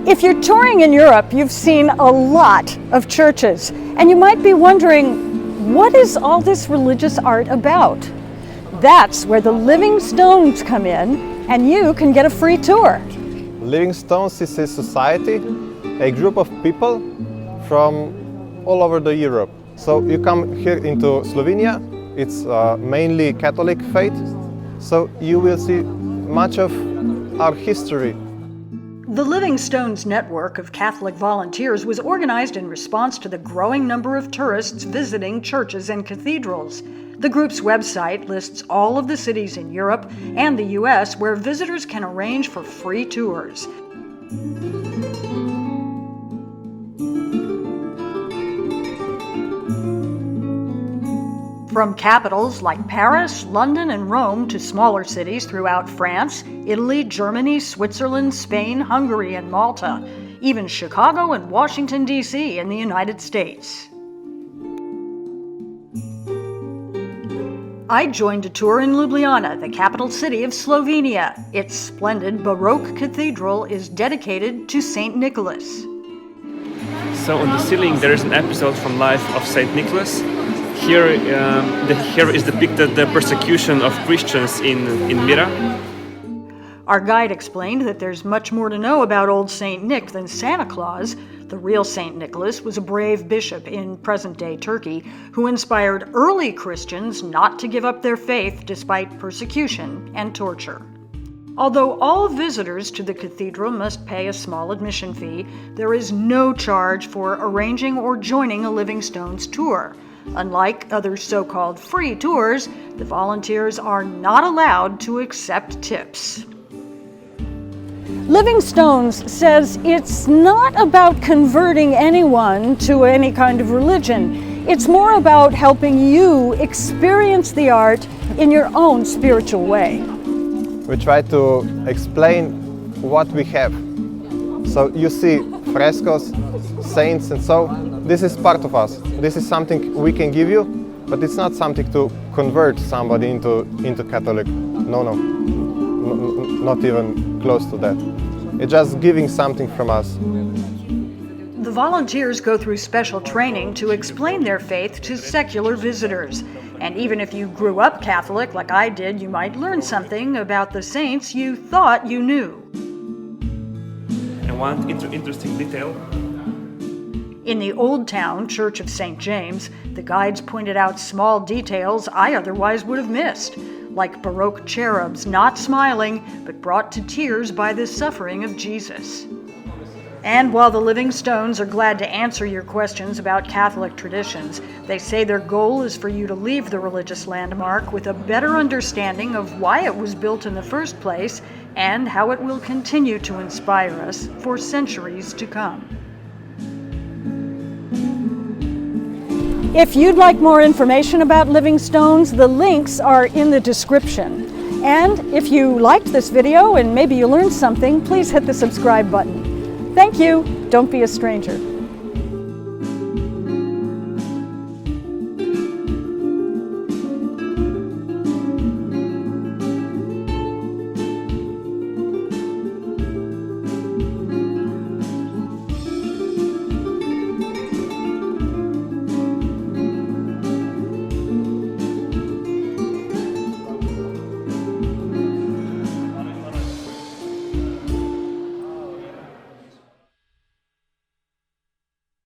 If you're touring in Europe, you've seen a lot of churches, and you might be wondering, what is all this religious art about? That's where the Living Stones come in, and you can get a free tour. Living Stones is a society, a group of people from all over the Europe. So you come here into Slovenia, it's mainly Catholic faith, so you will see much of our history. The Living Stones network of Catholic volunteers was organized in response to the growing number of tourists visiting churches and cathedrals. The group's website lists all of the cities in Europe and the US where visitors can arrange for free tours. From capitals like Paris, London, and Rome to smaller cities throughout France, Italy, Germany, Switzerland, Spain, Hungary, and Malta, even Chicago and Washington, D.C. in the United States. I joined a tour in Ljubljana, the capital city of Slovenia. Its splendid baroque cathedral is dedicated to Saint Nicholas. So on the ceiling there is an episode from life of Saint Nicholas. Here is depicted the persecution of Christians in Myra. Our guide explained that there's much more to know about old Saint Nick than Santa Claus. The real Saint Nicholas was a brave bishop in present-day Turkey who inspired early Christians not to give up their faith despite persecution and torture. Although all visitors to the cathedral must pay a small admission fee, there is no charge for arranging or joining a Living Stones tour. Unlike other so-called free tours, the volunteers are not allowed to accept tips. Living Stones says it's not about converting anyone to any kind of religion. It's more about helping you experience the art in your own spiritual way. We try to explain what we have. So you see frescoes, saints, and so this is part of us. This is something we can give you, but it's not something to convert somebody into Catholic. No, not even close to that. It's just giving something from us. The volunteers go through special training to explain their faith to secular visitors. And even if you grew up Catholic like I did, you might learn something about the saints you thought you knew. And one interesting detail. In the Old Town Church of St. James, the guides pointed out small details I otherwise would have missed, like baroque cherubs not smiling but brought to tears by the suffering of Jesus. And while the Living Stones are glad to answer your questions about Catholic traditions, they say their goal is for you to leave the religious landmark with a better understanding of why it was built in the first place and how it will continue to inspire us for centuries to come. If you'd like more information about Living Stones, the links are in the description. And if you liked this video and maybe you learned something, please hit the subscribe button. Thank you. Don't be a stranger.